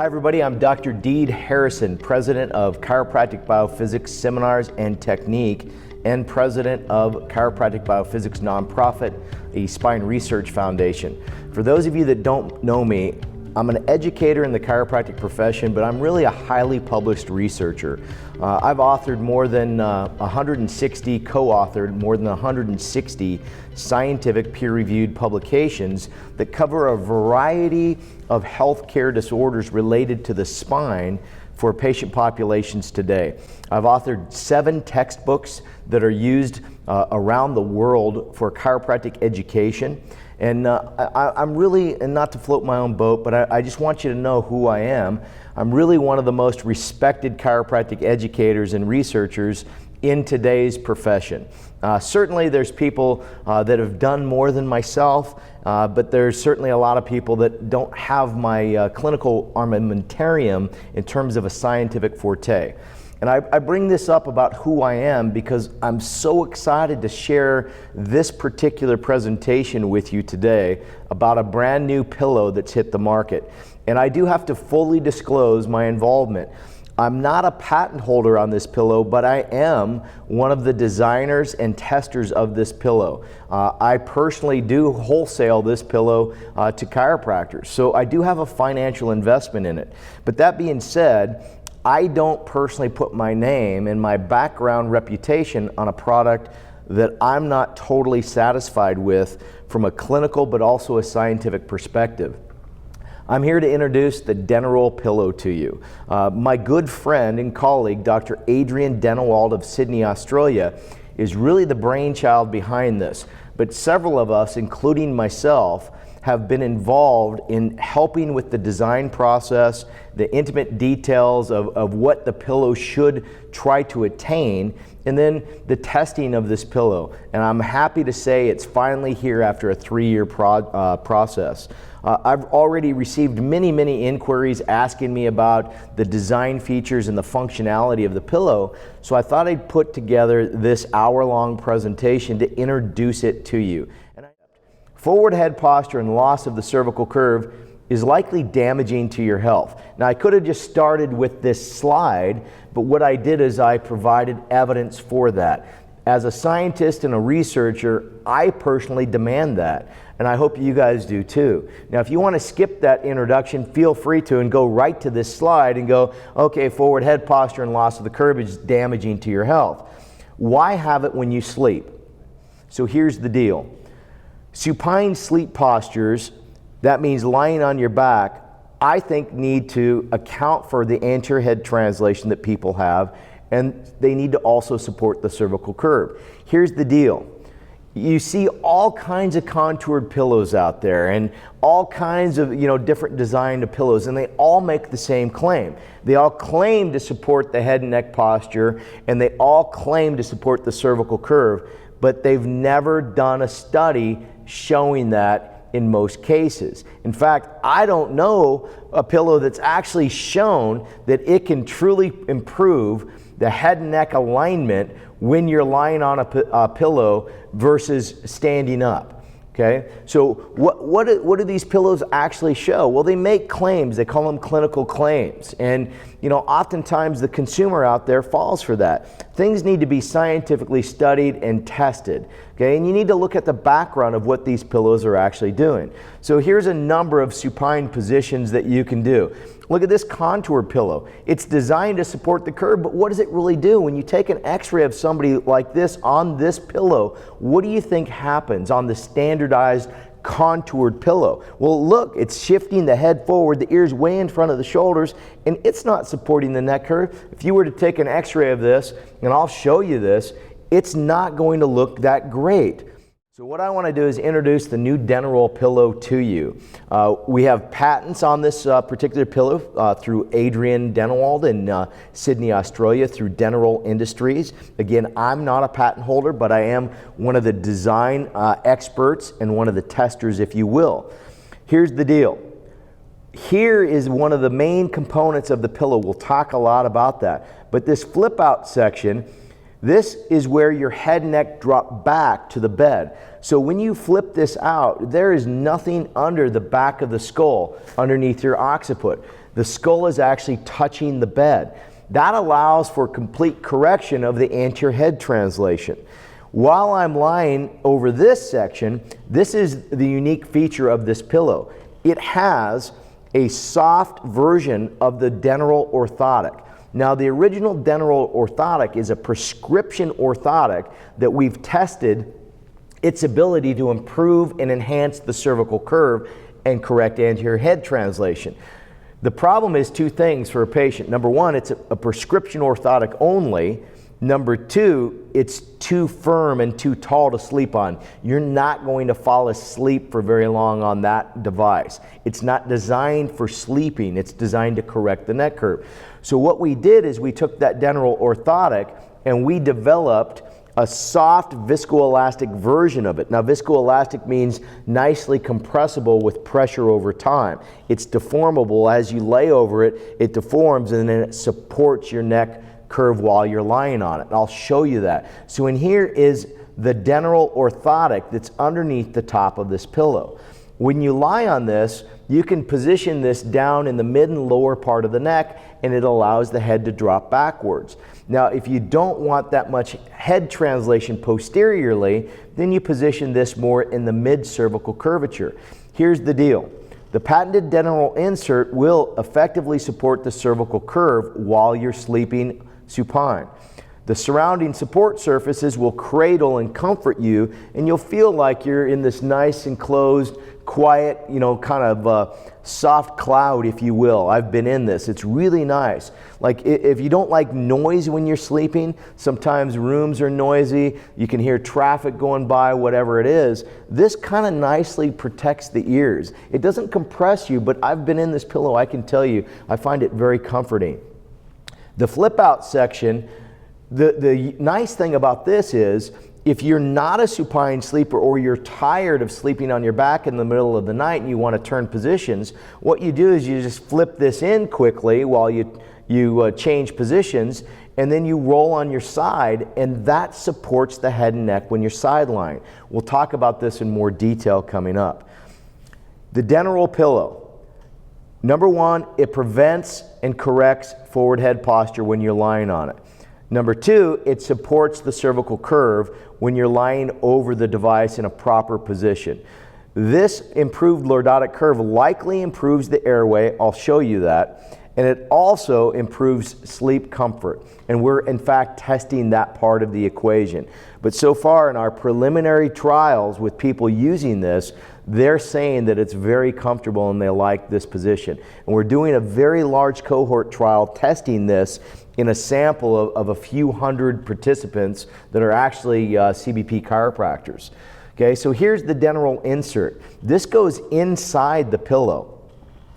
Hi everybody, I'm Dr. Deed Harrison, President of Chiropractic BioPhysics Seminars and Technique and President of Chiropractic BioPhysics Nonprofit, a spine research foundation. For those of you that don't know me, I'm an educator in the chiropractic profession, but I'm really a highly published researcher. I've authored more than 160, co-authored more than 160 scientific peer-reviewed publications that cover a variety of healthcare disorders related to the spine for patient populations today. I've authored 7 textbooks that are used around the world for chiropractic education. And I'm really, and not to float my own boat, but I just want you to know who I am. I'm really one of the most respected chiropractic educators and researchers in today's profession. Certainly there's people that have done more than myself, but there's certainly a lot of people that don't have my clinical armamentarium in terms of a scientific forte. And I bring this up about who I am because I'm so excited to share this particular presentation with you today about a brand new pillow that's hit the market. And I do have to fully disclose my involvement. I'm not a patent holder on this pillow, but I am one of the designers and testers of this pillow. I personally do wholesale this pillow to chiropractors, so I do have a financial investment in it. But that being said, I don't personally put my name and my background reputation on a product that I'm not totally satisfied with from a clinical but also a scientific perspective. I'm here to introduce the Denneroll Pillow to you. My good friend and colleague, Dr. Adrian Denneroll of Sydney, Australia, is really the brainchild behind this. But several of us, including myself, have been involved in helping with the design process, the intimate details of what the pillow should try to attain, and then the testing of this pillow. And I'm happy to say it's finally here after a 3-year process. I've already received many inquiries asking me about the design features and the functionality of the pillow, so I thought I'd put together this hour-long presentation to introduce it to you. Forward head posture and loss of the cervical curve is likely damaging to your health. Now, I could have just started with this slide, but what I did is I provided evidence for that. As a scientist and a researcher, I personally demand that, and I hope you guys do too. Now, if you want to skip that introduction, feel free to and go right to this slide and go, okay, forward head posture and loss of the curve is damaging to your health. Why have it when you sleep? So here's the deal. Supine sleep postures, that means lying on your back, I think need to account for the anterior head translation that people have, and they need to also support the cervical curve. Here's the deal. You see all kinds of contoured pillows out there and all kinds of different design of pillows, and they all make the same claim. They all claim to support the head and neck posture, and they all claim to support the cervical curve, but they've never done a study showing that in most cases. In fact, I don't know a pillow that's actually shown that it can truly improve the head and neck alignment when you're lying on a pillow versus standing up. Okay, so what do these pillows actually show? Well, they make claims. They call them clinical claims, and oftentimes the consumer out there falls for that. Things need to be scientifically studied and tested. Okay, and you need to look at the background of what these pillows are actually doing. So here's a number of supine positions that you can do. Look at this contour pillow. It's designed to support the curve, but what does it really do? When you take an x-ray of somebody like this on this pillow, what do you think happens on the standardized contoured pillow? Well, look, it's shifting the head forward, the ears way in front of the shoulders, and it's not supporting the neck curve. If you were to take an x-ray of this, and I'll show you this, it's not going to look that great. So what I want to do is introduce the new Denneroll Pillow to you. We have patents on this particular pillow through Adrian Denneroll in Sydney, Australia, through Denneroll Industries. Again, I'm not a patent holder, but I am one of the design experts and one of the testers, if you will. Here's the deal. Here is one of the main components of the pillow. We'll talk a lot about that. But this flip out section, this is where your head and neck drop back to the bed. So when you flip this out, there is nothing under the back of the skull, underneath your occiput. The skull is actually touching the bed. That allows for complete correction of the anterior head translation. While I'm lying over this section, this is the unique feature of this pillow. It has a soft version of the Denneroll orthotic. Now, the original Denneroll orthotic is a prescription orthotic that we've tested its ability to improve and enhance the cervical curve and correct anterior head translation. The problem is two things for a patient. Number one, it's a prescription orthotic only. Number two, it's too firm and too tall to sleep on. You're not going to fall asleep for very long on that device. It's not designed for sleeping. It's designed to correct the neck curve. So what we did is we took that Denneroll orthotic and we developed a soft viscoelastic version of it. Now, viscoelastic means nicely compressible with pressure over time. It's deformable. As you lay over it, it deforms and then it supports your neck curve while you're lying on it. And I'll show you that. So in here is the Denneroll orthotic that's underneath the top of this pillow. When you lie on this, you can position this down in the mid and lower part of the neck, and it allows the head to drop backwards. Now, if you don't want that much head translation posteriorly, then you position this more in the mid-cervical curvature. Here's the deal. The patented Denneroll insert will effectively support the cervical curve while you're sleeping supine. The surrounding support surfaces will cradle and comfort you, and you'll feel like you're in this nice enclosed, quiet, kind of soft cloud, if you will. I've been in this. It's really nice. Like if you don't like noise when you're sleeping, sometimes rooms are noisy, you can hear traffic going by, whatever it is, this kind of nicely protects the ears. It doesn't compress you, but I've been in this pillow, I can tell you, I find it very comforting. The flip out section, the nice thing about this is, if you're not a supine sleeper or you're tired of sleeping on your back in the middle of the night and you want to turn positions, what you do is you just flip this in quickly while you change positions, and then you roll on your side, and that supports the head and neck when you're sidelined. We'll talk about this in more detail coming up. The Denneroll Pillow. Number one, it prevents and corrects forward head posture when you're lying on it. Number two, it supports the cervical curve when you're lying over the device in a proper position. This improved lordotic curve likely improves the airway, I'll show you that, and it also improves sleep comfort. And we're in fact testing that part of the equation. But so far in our preliminary trials with people using this, they're saying that it's very comfortable and they like this position. And we're doing a very large cohort trial testing this in a sample of a few hundred participants that are actually CBP chiropractors. Okay, so here's the Denneroll insert. This goes inside the pillow.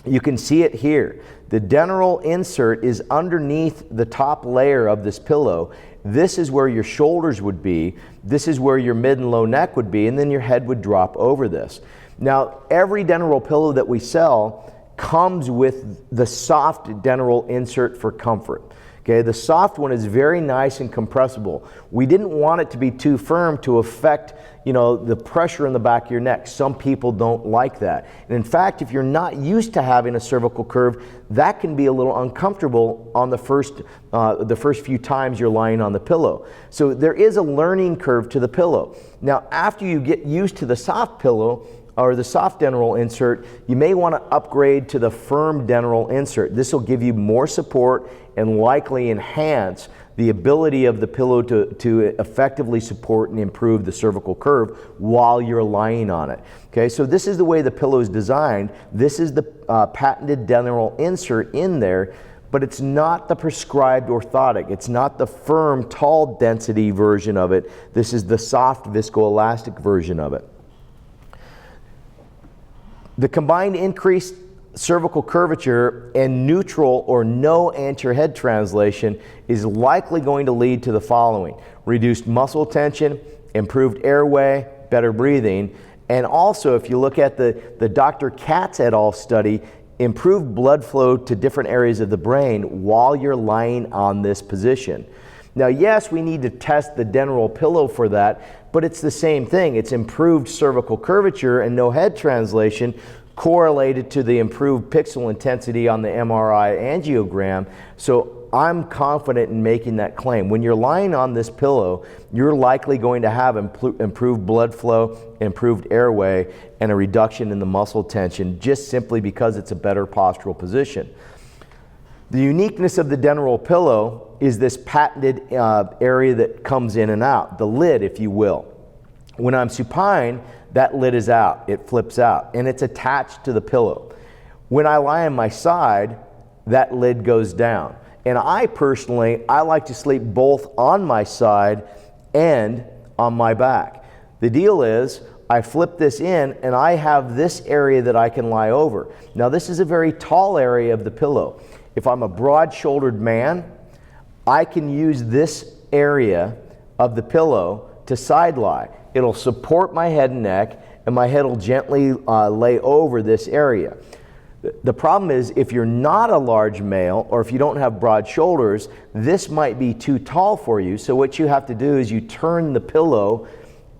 You can see it here. The Denneroll insert is underneath the top layer of this pillow. This is where your shoulders would be. This is where your mid and low neck would be, and then your head would drop over this. Now, every Denneroll pillow that we sell comes with the soft Denneroll insert for comfort. Okay, the soft one is very nice and compressible. We didn't want it to be too firm to affect, the pressure in the back of your neck. Some people don't like that. And in fact, if you're not used to having a cervical curve, that can be a little uncomfortable on the first few times you're lying on the pillow. So there is a learning curve to the pillow. Now, after you get used to the soft pillow, or the soft Denneroll insert, you may want to upgrade to the firm Denneroll insert. This will give you more support and likely enhance the ability of the pillow to effectively support and improve the cervical curve while you're lying on it. Okay, so this is the way the pillow is designed. This is the patented Denneroll insert in there, but it's not the prescribed orthotic. It's not the firm, tall density version of it. This is the soft viscoelastic version of it. The combined increased cervical curvature and neutral or no anterior head translation is likely going to lead to the following: reduced muscle tension, improved airway, better breathing, and also, if you look at the Dr. Katz et al. Study, improved blood flow to different areas of the brain while you're lying on this position. Now, yes, we need to test the Denneroll Pillow for that, but it's the same thing. It's improved cervical curvature and no head translation correlated to the improved pixel intensity on the MRI angiogram. So I'm confident in making that claim. When you're lying on this pillow, you're likely going to have improved blood flow, improved airway, and a reduction in the muscle tension, just simply because it's a better postural position. The uniqueness of the Denneroll Pillow is this patented area that comes in and out, the lid, if you will. When I'm supine, that lid is out, it flips out, and it's attached to the pillow. When I lie on my side, that lid goes down. And I personally like to sleep both on my side and on my back. The deal is, I flip this in and I have this area that I can lie over. Now this is a very tall area of the pillow. If I'm a broad-shouldered man, I can use this area of the pillow to side lie. It'll support my head and neck, and my head will gently lay over this area. The problem is, if you're not a large male, or if you don't have broad shoulders, this might be too tall for you. So what you have to do is you turn the pillow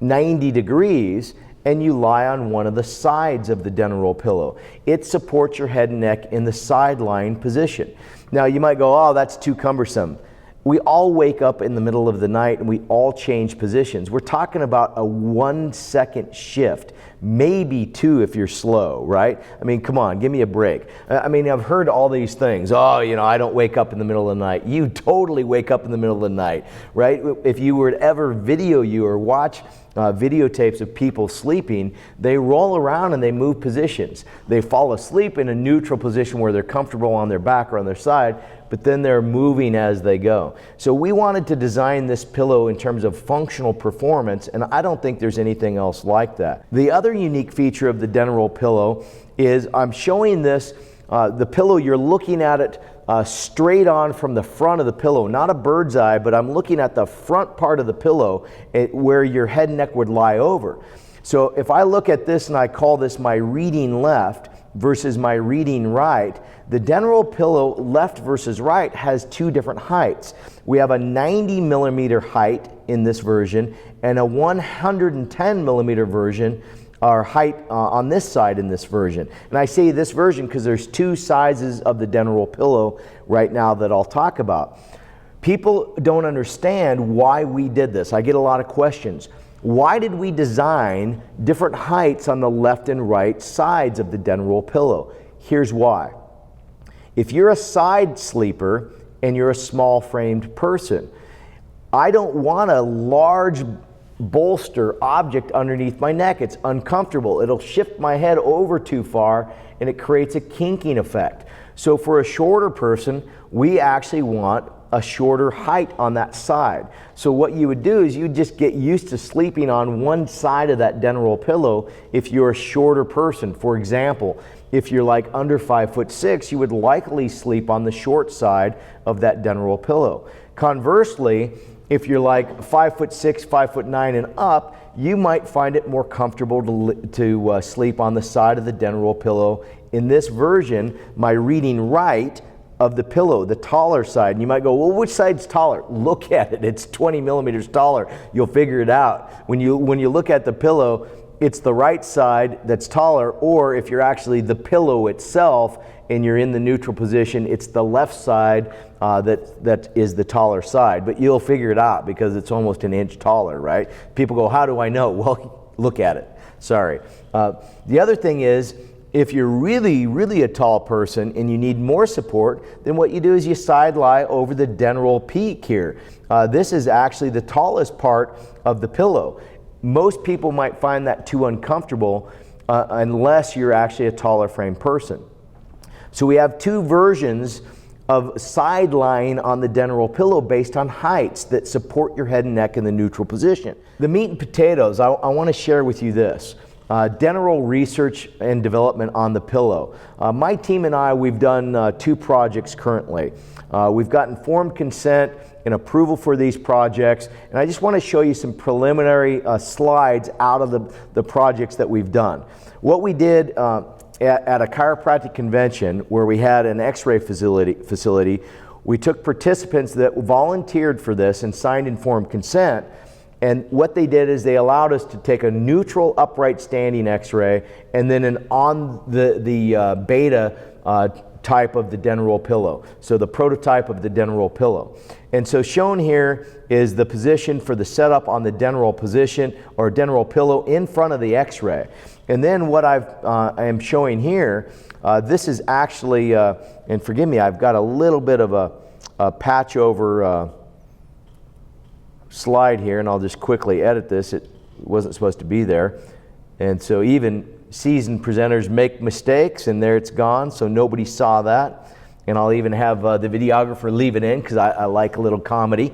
90 degrees and you lie on one of the sides of the Denneroll Pillow. It supports your head and neck in the side lying position. Now you might go, oh, that's too cumbersome. We all wake up in the middle of the night and we all change positions. We're talking about a 1 second shift, maybe 2 if you're slow, right? I mean, come on, give me a break. I mean, I've heard all these things. Oh, you know, I don't wake up in the middle of the night. You totally wake up in the middle of the night, right? If you were to ever video you or watch videotapes of people sleeping, they roll around and they move positions. They fall asleep in a neutral position where they're comfortable on their back or on their side, but then they're moving as they go. So we wanted to design this pillow in terms of functional performance, and I don't think there's anything else like that. The other unique feature of the Denneroll Pillow is I'm showing this, the pillow, you're looking at it straight on from the front of the pillow, not a bird's eye, but I'm looking at the front part of the pillow where your head and neck would lie over. So if I look at this and I call this my reading left versus my reading right, the Denneroll Pillow left versus right has 2 different heights. We have a 90 millimeter height in this version and a 110 millimeter version or height on this side in this version. And I say this version because there's 2 sizes of the Denneroll Pillow right now that I'll talk about. People don't understand why we did this. I get a lot of questions. Why did we design different heights on the left and right sides of the Denneroll Pillow? Here's why. If you're a side sleeper and you're a small framed person, I don't want a large bolster object underneath my neck. It's uncomfortable. It'll shift my head over too far and it creates a kinking effect. So for a shorter person, we actually want a shorter height on that side. So what you would do is you just get used to sleeping on one side of that Denneroll Pillow if you're a shorter person. For example, if you're like under 5'6", you would likely sleep on the short side of that Denneroll Pillow. Conversely, if you're like 5'6", 5'9" and up, you might find it more comfortable to sleep on the side of the Denneroll Pillow. In this version, my reading right of the pillow, the taller side. And you might go, well, which side's taller? Look at it. It's 20 millimeters taller. You'll figure it out. When you look at the pillow, it's the right side that's taller, or if you're actually the pillow itself and you're in the neutral position, it's the left side that is the taller side. But you'll figure it out because it's almost an inch taller, right? People go, how do I know? Well, look at it. Sorry. The other thing is, if you're really, really a tall person and you need more support, then what you do is you side lie over the Denneroll peak here. This is actually the tallest part of the pillow. Most people might find that too uncomfortable unless you're actually a taller frame person. So we have 2 versions of side lying on the Denneroll Pillow based on heights that support your head and neck in the neutral position. The meat and potatoes, I want to share with you this. Denneroll research and development on the pillow. My team and I, we've done 2 projects currently. We've got informed consent and approval for these projects, and I just want to show you some preliminary slides out of the projects that we've done. What we did at a chiropractic convention where we had an x-ray facility, we took participants that volunteered for this and signed informed consent, And what they did is they allowed us to take a neutral upright standing x-ray and then an on the beta type of the Denneroll Pillow. So the prototype of the Denneroll Pillow. And so shown here is the position for the setup on the Denneroll position or Denneroll Pillow in front of the x-ray. And then what I am showing here, this is actually, and forgive me, I've got a little bit of a patch over slide here, and I'll just quickly edit this. It wasn't supposed to be there. And so even seasoned presenters make mistakes, and there it's gone, so nobody saw that. And I'll even have the videographer leave it in because I like a little comedy.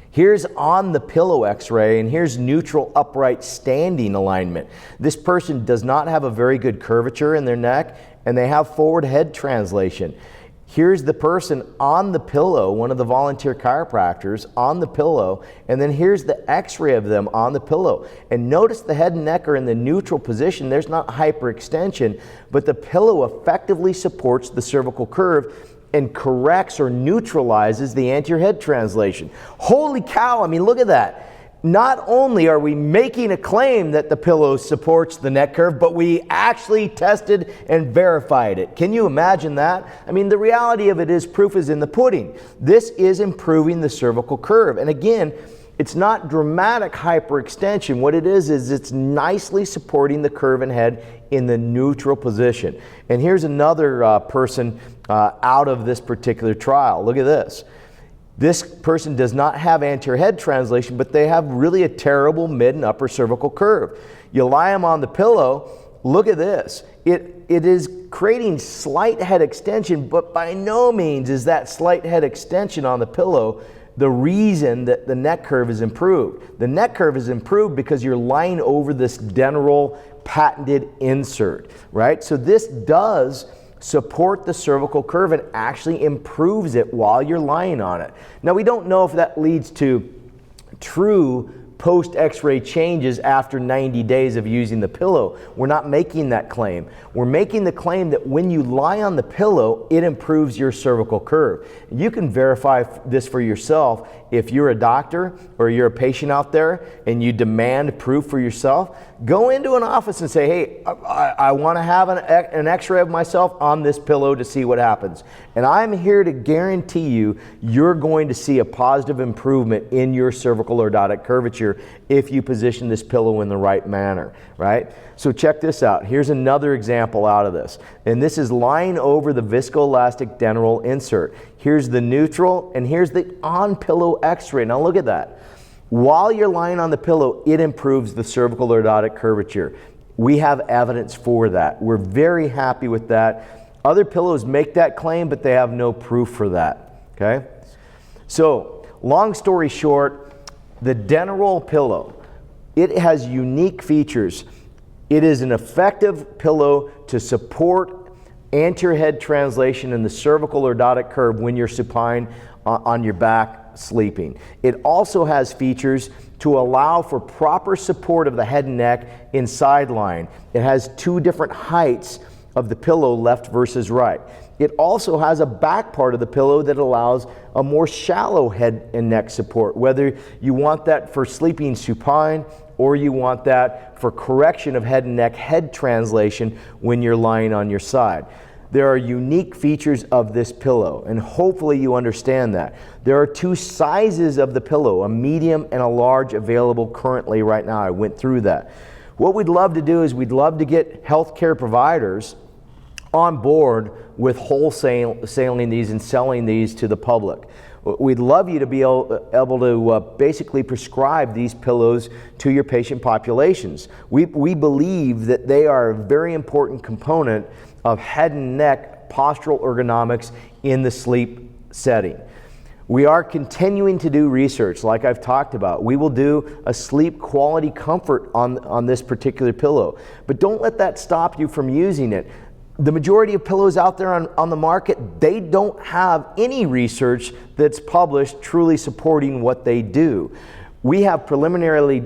Here's on the pillow x-ray, and here's neutral upright standing alignment. This person does not have a very good curvature in their neck, and they have forward head translation. Here's the person on the pillow, one of the volunteer chiropractors on the pillow, and then here's the x-ray of them on the pillow. And notice the head and neck are in the neutral position. There's not hyperextension, but the pillow effectively supports the cervical curve and corrects or neutralizes the anterior head translation. Holy cow, I mean, look at that. Not only are we making a claim that the pillow supports the neck curve, but we actually tested and verified it. Can you imagine that? I mean, the reality of it is proof is in the pudding. This is improving the cervical curve. And again, it's not dramatic hyperextension. What it is it's nicely supporting the curve and head in the neutral position. And here's another person out of this particular trial. Look at this. This person does not have anterior head translation, but they have really a terrible mid and upper cervical curve. You lie them on the pillow, look at this. It is creating slight head extension, but by no means is that slight head extension on the pillow the reason that the neck curve is improved. The neck curve is improved because you're lying over this Denneroll patented insert, right? So this does support the cervical curve and actually improves it while you're lying on it. Now, we don't know if that leads to true post x-ray changes after 90 days of using the pillow. We're not making that claim. We're making the claim that when you lie on the pillow, it improves your cervical curve. You can verify this for yourself if you're a doctor or you're a patient out there and you demand proof for yourself. Go into an office and say, hey, I want to have an x-ray of myself on this pillow to see what happens. And I'm here to guarantee you, you're going to see a positive improvement in your cervical lordotic curvature if you position this pillow in the right manner, right? So check this out. Here's another example out of this. And this is lying over the viscoelastic Denneroll insert. Here's the neutral, and here's the on-pillow x-ray. Now look at that. While you're lying on the pillow, it improves the cervical lordotic curvature. We have evidence for that. We're very happy with that. Other pillows make that claim, but they have no proof for that, okay? So, long story short, the Denneroll Pillow, it has unique features. It is an effective pillow to support anterior head translation in the cervical lordotic curve when you're supine on your back sleeping. It also has features to allow for proper support of the head and neck in sideline. It has two different heights of the pillow, left versus right. It also has a back part of the pillow that allows a more shallow head and neck support, whether you want that for sleeping supine or you want that for correction of head and neck head translation when you're lying on your side. There are unique features of this pillow, and hopefully you understand that. There are two sizes of the pillow, a medium and a large, available currently right now. I went through that. What we'd love to do is we'd love to get healthcare providers on board with wholesaling these and selling these to the public. We'd love you to be able to basically prescribe these pillows to your patient populations. We believe that they are a very important component of head and neck postural ergonomics in the sleep setting. We are continuing to do research like I've talked about. We will do a sleep quality comfort on this particular pillow. But don't let that stop you from using it. The majority of pillows out there on the market, they don't have any research that's published truly supporting what they do. We have preliminarily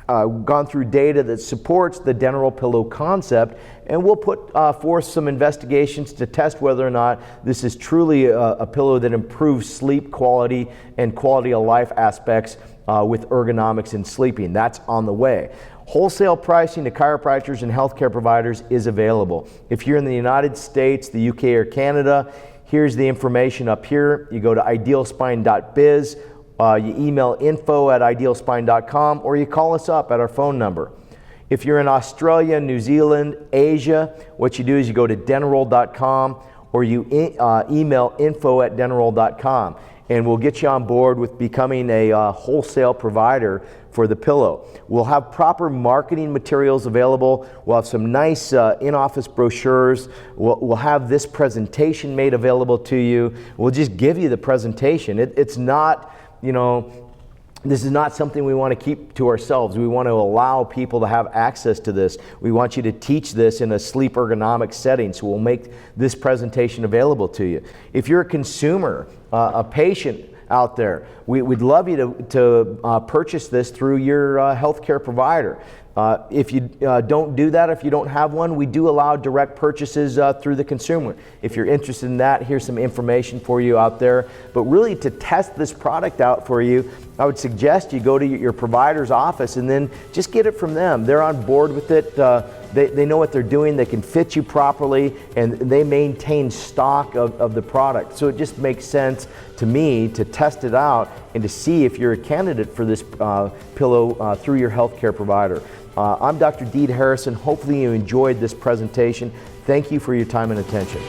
gone through data that supports the Denneroll Pillow concept, and we'll put forth some investigations to test whether or not this is truly a pillow that improves sleep quality and quality of life aspects with ergonomics in sleeping. That's on the way. Wholesale pricing to chiropractors and healthcare providers is available. If you're in the United States, the UK, or Canada, here's the information up here. You go to idealspine.biz. You email info@idealspine.com, or you call us up at our phone number. If you're in Australia, New Zealand, Asia, what you do is you go to denneroll.com, or you email info@denneroll.com, and we'll get you on board with becoming a wholesale provider for the pillow. We'll have proper marketing materials available. We'll have some nice in-office brochures. We'll have this presentation made available to you. We'll just give you the presentation. It's not, this is not something we want to keep to ourselves. We want to allow people to have access to this. We want you to teach this in a sleep ergonomic setting, so we'll make this presentation available to you. If you're a consumer, a patient out there, we'd love you to purchase this through your healthcare provider. If you don't do that, if you don't have one, we do allow direct purchases through the consumer. If you're interested in that, here's some information for you out there. But really, to test this product out for you, I would suggest you go to your provider's office and then just get it from them. They're on board with it. They know what they're doing. They can fit you properly, and they maintain stock of the product. So it just makes sense to me to test it out and to see if you're a candidate for this pillow through your healthcare provider. I'm Dr. Deed Harrison. Hopefully you enjoyed this presentation. Thank you for your time and attention.